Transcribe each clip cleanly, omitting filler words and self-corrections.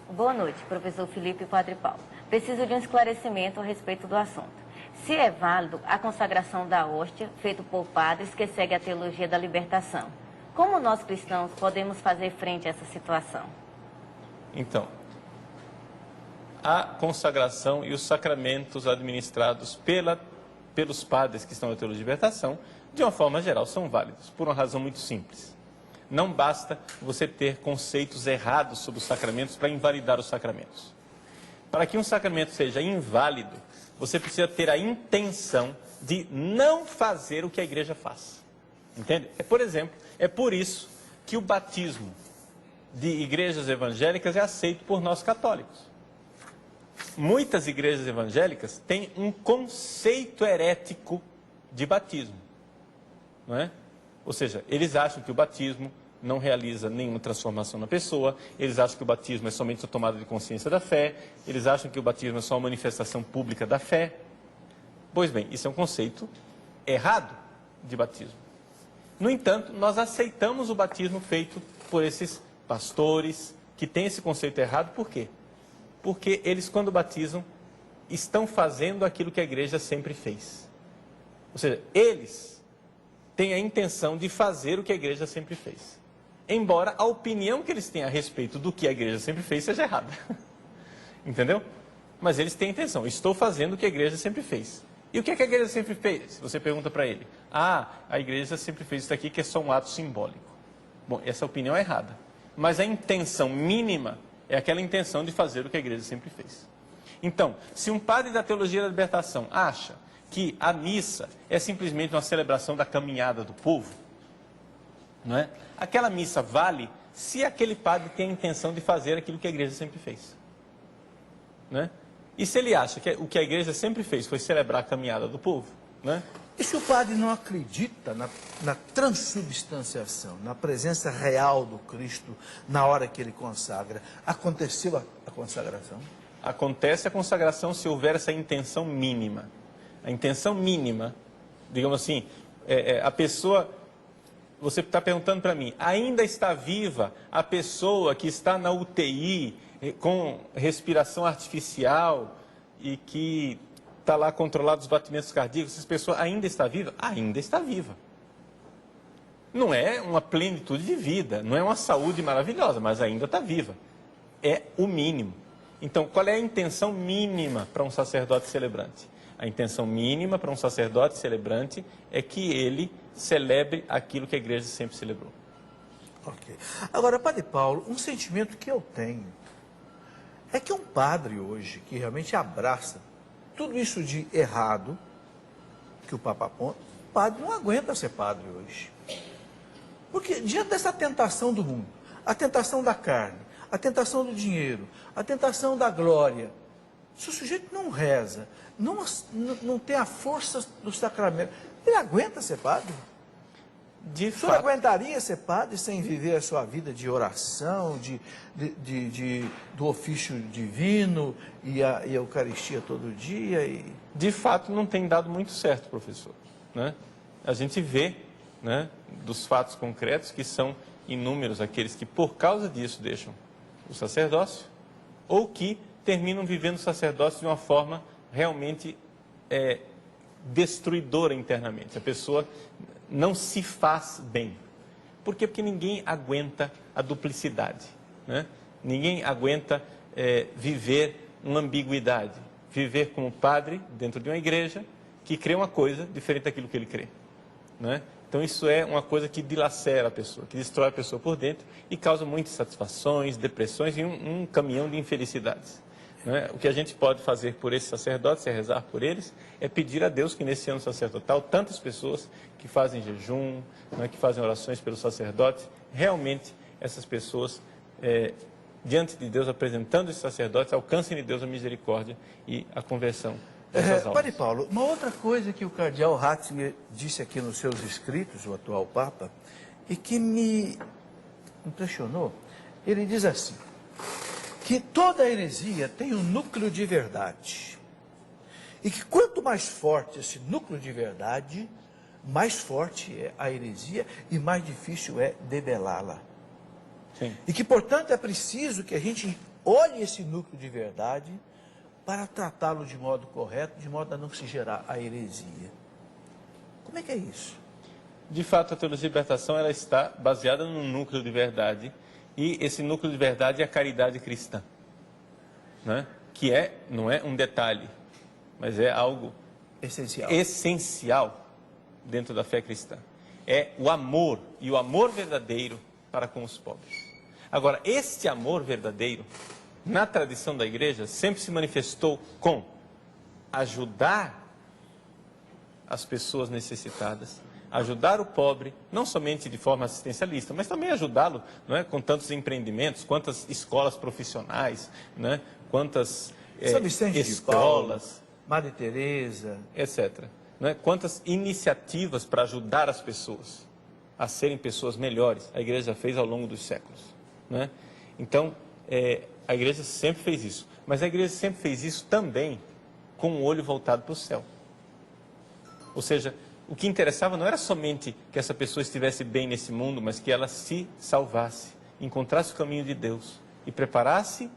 Boa noite, professor Felipe e Padre Paulo. Preciso de um esclarecimento a respeito do assunto. Se é válido a consagração da hóstia feita por padres que seguem a teologia da libertação, como nós cristãos podemos fazer frente a essa situação? Então, a consagração e os sacramentos administrados pelos padres que estão na teologia da libertação, de uma forma geral, são válidos, por uma razão muito simples. Não basta você ter conceitos errados sobre os sacramentos para invalidar os sacramentos. Para que um sacramento seja inválido, você precisa ter a intenção de não fazer o que a igreja faz. Entende? Por exemplo, é por isso que o batismo de igrejas evangélicas é aceito por nós católicos. Muitas igrejas evangélicas têm um conceito herético de batismo, não é? Ou seja, eles acham que o batismo não realiza nenhuma transformação na pessoa, eles acham que o batismo é somente a tomada de consciência da fé, eles acham que o batismo é só uma manifestação pública da fé. Pois bem, isso é um conceito errado de batismo. No entanto, nós aceitamos o batismo feito por esses pastores que têm esse conceito errado. Por quê? Porque eles, quando batizam, estão fazendo aquilo que a igreja sempre fez. Ou seja, eles têm a intenção de fazer o que a igreja sempre fez. Embora a opinião que eles têm a respeito do que a igreja sempre fez seja errada. Entendeu? Mas eles têm a intenção, estou fazendo o que a igreja sempre fez. E o que é que a igreja sempre fez? Você pergunta para ele. Ah, a igreja sempre fez isso aqui que é só um ato simbólico. Bom, essa opinião é errada. Mas a intenção mínima é aquela intenção de fazer o que a igreja sempre fez. Então, se um padre da teologia da libertação acha que a missa é simplesmente uma celebração da caminhada do povo, não é? Aquela missa vale se aquele padre tem a intenção de fazer aquilo que a igreja sempre fez. Não é? E se ele acha que o que a igreja sempre fez foi celebrar a caminhada do povo, não é? E se o padre não acredita na transubstanciação, na presença real do Cristo na hora que ele consagra, aconteceu a consagração? Acontece a consagração se houver essa intenção mínima. A intenção mínima, digamos assim, a pessoa, você está perguntando para mim, ainda está viva a pessoa que está na UTI com respiração artificial e que está lá controlado os batimentos cardíacos, essa pessoa ainda está viva? Ainda está viva. Não é uma plenitude de vida, não é uma saúde maravilhosa, mas ainda está viva. É o mínimo. Então, qual é a intenção mínima para um sacerdote celebrante? A intenção mínima para um sacerdote celebrante é que ele celebre aquilo que a igreja sempre celebrou. Ok. Agora, Padre Paulo, um sentimento que eu tenho é que um padre hoje, que realmente abraça tudo isso de errado que o Papa aponta, o padre não aguenta ser padre hoje. Porque diante dessa tentação do mundo, a tentação da carne, a tentação do dinheiro, a tentação da glória, se o sujeito não reza, não tem a força do sacramento, ele aguenta ser padre? De O senhor fato, aguentaria ser padre sem viver a sua vida de oração, do ofício divino e a Eucaristia todo dia? de fato, não tem dado muito certo, professor, né? A gente vê, né, dos fatos concretos que são inúmeros aqueles que, por causa disso, deixam o sacerdócio ou que terminam vivendo o sacerdócio de uma forma realmente destruidora internamente. A pessoa não se faz bem. Por quê? Porque ninguém aguenta a duplicidade, né? Ninguém aguenta viver uma ambiguidade. Viver como padre dentro de uma igreja que crê uma coisa diferente daquilo que ele crê, né? Então isso é uma coisa que dilacera a pessoa, que destrói a pessoa por dentro e causa muitas insatisfações, depressões e um caminhão de infelicidades. O que a gente pode fazer por esses sacerdotes, é rezar por eles, é pedir a Deus que nesse ano sacerdotal, tantas pessoas que fazem jejum, que fazem orações pelos sacerdotes, realmente essas pessoas, diante de Deus, apresentando esses sacerdotes, alcancem de Deus a misericórdia e a conversão dessas almas. Padre Paulo, uma outra coisa que o cardeal Ratzinger disse aqui nos seus escritos, o atual Papa, e que me impressionou, ele diz assim, que toda heresia tem um núcleo de verdade. E que quanto mais forte esse núcleo de verdade, mais forte é a heresia e mais difícil é debelá-la. Sim. E que, portanto, é preciso que a gente olhe esse núcleo de verdade para tratá-lo de modo correto, de modo a não se gerar a heresia. Como é que é isso? De fato, a teologia de libertação ela está baseada num núcleo de verdade, e esse núcleo de verdade é a caridade cristã, né? Que não é um detalhe, mas é algo essencial dentro da fé cristã. É o amor, e o amor verdadeiro para com os pobres. Agora, este amor verdadeiro, na tradição da igreja, sempre se manifestou com ajudar as pessoas necessitadas, ajudar o pobre, não somente de forma assistencialista, mas também ajudá-lo, não é, com tantos empreendimentos, quantas escolas profissionais, né, quantas São Vicente escolas, de Paulo, Madre Teresa, etc. Não é? Quantas iniciativas para ajudar as pessoas a serem pessoas melhores a igreja fez ao longo dos séculos, não é? Então, a igreja sempre fez isso, mas a igreja sempre fez isso também com o olho voltado para o céu. Ou seja, o que interessava não era somente que essa pessoa estivesse bem nesse mundo, mas que ela se salvasse, encontrasse o caminho de Deus e preparasse,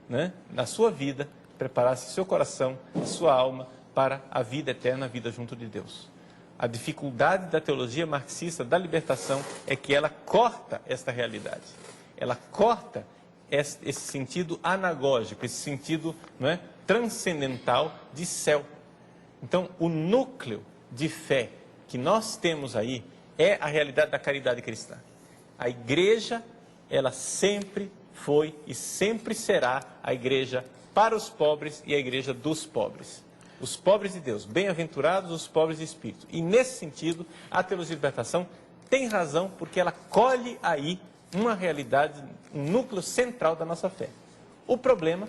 né, na sua vida, preparasse seu coração, a sua alma para a vida eterna, a vida junto de Deus. A dificuldade da teologia marxista da libertação é que ela corta esta realidade. Ela corta esse sentido anagógico, esse sentido, não é, transcendental de céu. Então, o núcleo de fé que nós temos aí é a realidade da caridade cristã. A igreja, ela sempre foi e sempre será a igreja para os pobres e a igreja dos pobres. Os pobres de Deus, bem-aventurados os pobres de espírito. E nesse sentido, a teologia de libertação tem razão, porque ela colhe aí uma realidade, um núcleo central da nossa fé. O problema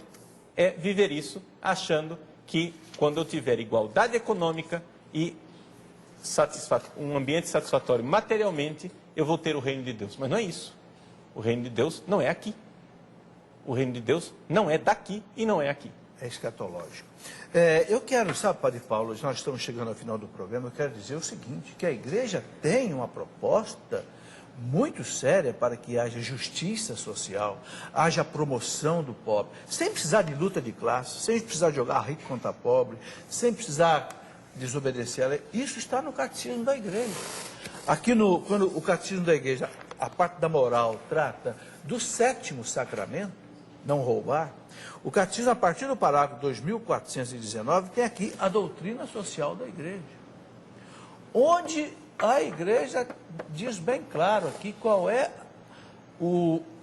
é viver isso achando que quando eu tiver igualdade econômica e um ambiente satisfatório materialmente, eu vou ter o reino de Deus. Mas não é isso. O reino de Deus não é aqui. O reino de Deus não é daqui e não é aqui. É escatológico. Eu quero, sabe, Padre Paulo, nós estamos chegando ao final do programa, eu quero dizer o seguinte, que a igreja tem uma proposta muito séria para que haja justiça social, haja promoção do pobre, sem precisar de luta de classe, sem precisar jogar rico contra pobre, sem precisar desobedecer a lei. Isso está no catecismo da igreja. Aqui quando o catecismo da igreja, a parte da moral, trata do 7º sacramento, não roubar, o catecismo, a partir do parágrafo 2419, tem aqui a doutrina social da igreja, onde a igreja diz bem claro aqui qual é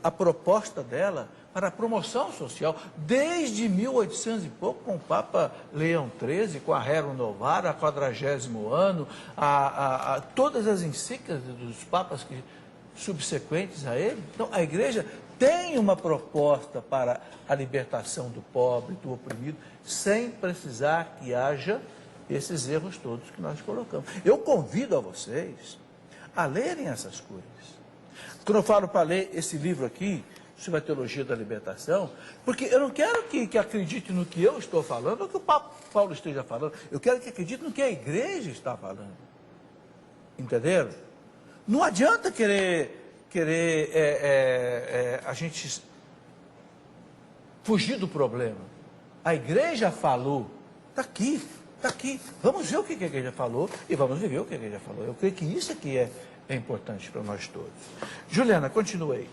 a proposta dela para a promoção social, desde 1800 e pouco, com o Papa Leão XIII, com a Rerum Novarum, a 40º ano, todas as encíclicas dos papas subsequentes a ele. Então, a igreja tem uma proposta para a libertação do pobre, do oprimido, sem precisar que haja esses erros todos que nós colocamos. Eu convido a vocês a lerem essas coisas. Quando eu falo para ler esse livro aqui, sobre a teologia da libertação, porque eu não quero que acredite no que eu estou falando, ou que o Papa Paulo esteja falando, eu quero que acredite no que a igreja está falando. Entenderam? Não adianta querer a gente fugir do problema. A igreja falou, está aqui. Vamos ver o que a igreja falou e vamos viver o que a igreja falou. Eu creio que isso aqui é importante para nós todos. Juliana, continue aí.